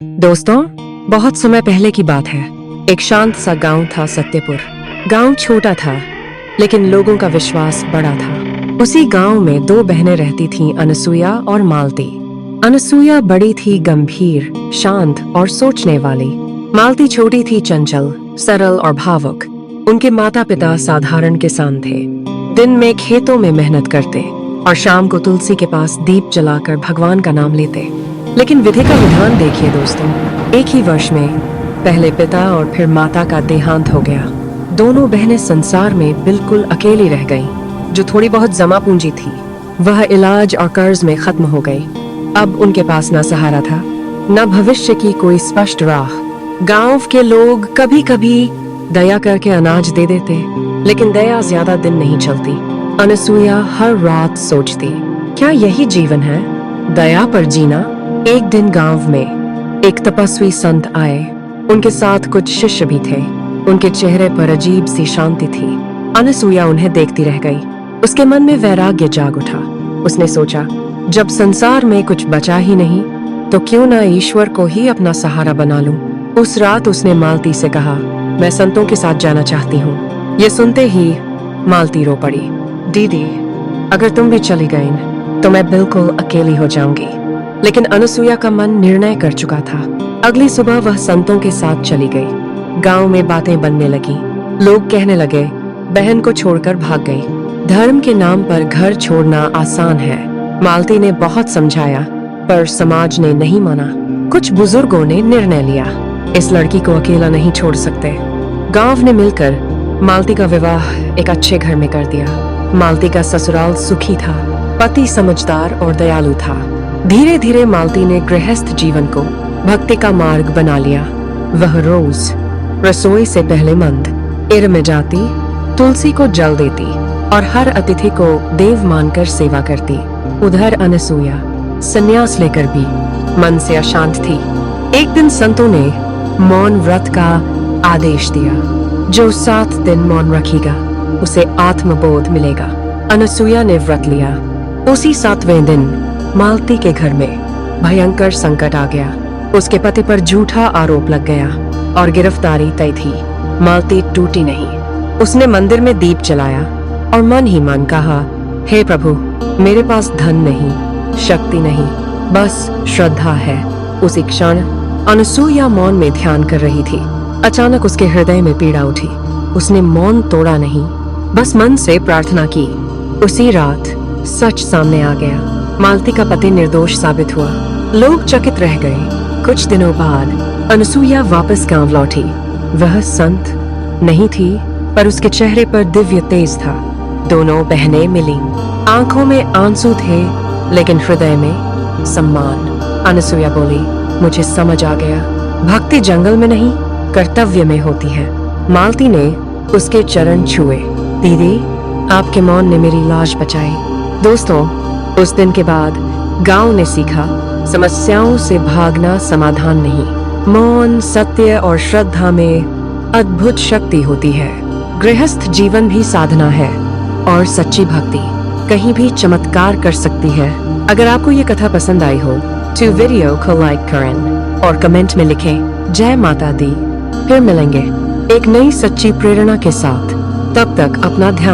दोस्तों, बहुत समय पहले की बात है। एक शांत सा गांव था सत्यपुर। गांव छोटा था, लेकिन लोगों का विश्वास बड़ा था। उसी गांव में दो बहनें रहती थीं, अनसुया और मालती। अनसुया बड़ी थी, गंभीर, शांत और सोचने वाली। मालती छोटी थी, चंचल, सरल और भावुक। उनके माता पिता साधारण किसान थे। दिन में खेतों में मेहनत करते और शाम को तुलसी के पास दीप जलाकर भगवान का नाम लेते। लेकिन विधि का विधान देखिए दोस्तों, एक ही वर्ष में पहले पिता और फिर माता का देहांत हो गया। दोनों बहनें संसार में बिल्कुल अकेली रह गईं। जो थोड़ी बहुत जमा पूंजी थी, वह इलाज और कर्ज में खत्म हो गई। अब उनके पास न सहारा था, न भविष्य की कोई स्पष्ट राह। गांव के लोग कभी कभी दया करके अनाज दे देते, लेकिन दया ज्यादा दिन नहीं चलती। अनसुया हर रात सोचती, क्या यही जीवन है, दया पर जीना? एक दिन गांव में एक तपस्वी संत आए। उनके साथ कुछ शिष्य भी थे। उनके चेहरे पर अजीब सी शांति थी। अनसुया उन्हें देखती रह गई। उसके मन में वैराग्य जाग उठा। उसने सोचा, जब संसार में कुछ बचा ही नहीं, तो क्यों ना ईश्वर को ही अपना सहारा बना लूं। उस रात उसने मालती से कहा, मैं संतों के साथ जाना चाहती हूँ। ये सुनते ही मालती रो पड़ी। दीदी, अगर तुम भी चली गई तो मैं बिल्कुल अकेली हो जाऊंगी। लेकिन अनसुया का मन निर्णय कर चुका था। अगली सुबह वह संतों के साथ चली गई। गांव में बातें बनने लगी। लोग कहने लगे, बहन को छोड़कर भाग गई। धर्म के नाम पर घर छोड़ना आसान है। मालती ने बहुत समझाया, पर समाज ने नहीं माना। कुछ बुजुर्गों ने निर्णय लिया, इस लड़की को अकेला नहीं छोड़ सकते। गांव ने मिलकर मालती का विवाह एक अच्छे घर में कर दिया। मालती का ससुराल सुखी था। पति समझदार और दयालु था। धीरे धीरे मालती ने गृहस्थ जीवन को भक्ति का मार्ग बना लिया। वह रोज रसोई से पहले मंद इर में जाती, तुलसी को जल देती और हर अतिथि को देव मानकर सेवा करती। उधर अनसुया संन्यास लेकर भी मन से अशांत थी। एक दिन संतों ने मौन व्रत का आदेश दिया। जो 7 दिन मौन रखेगा, उसे आत्मबोध मिलेगा। अनसुया ने व्रत लिया। उसी 7वें दिन मालती के घर में भयंकर संकट आ गया। उसके पति पर झूठा आरोप लग गया और गिरफ्तारी तय थी। मालती टूटी नहीं। उसने मंदिर में दीप जलाया और मन ही मन कहा, हे प्रभु, मेरे पास धन नहीं, शक्ति नहीं, बस श्रद्धा है। उसी क्षण अनसुया मौन में ध्यान कर रही थी। अचानक उसके हृदय में पीड़ा उठी। उसने मौन तोड़ा नहीं, बस मन से प्रार्थना की। उसी रात सच सामने आ गया। मालती का पति निर्दोष साबित हुआ। लोग चकित रह गए। कुछ दिनों बाद अनसुया वापस गांव लौटी। वह संत नहीं थी, पर उसके चेहरे पर दिव्य तेज था। दोनों बहनें मिली। आंखों में आंसू थे, लेकिन हृदय में सम्मान। अनसुया बोली, मुझे समझ आ गया, भक्ति जंगल में नहीं, कर्तव्य में होती है। मालती ने उसके चरण छुए। दीदी, आपके मौन ने मेरी लाज बचाई। दोस्तों, उस दिन के बाद गांव ने सीखा, समस्याओं से भागना समाधान नहीं। मौन, सत्य और श्रद्धा में अद्भुत शक्ति होती है। गृहस्थ जीवन भी साधना है और सच्ची भक्ति कहीं भी चमत्कार कर सकती है। अगर आपको ये कथा पसंद आई हो तो वीडियो को लाइक करें और कमेंट में लिखें, जय माता दी। फिर मिलेंगे एक नई सच्ची प्रेरणा के साथ। तब तक अपना ध्यान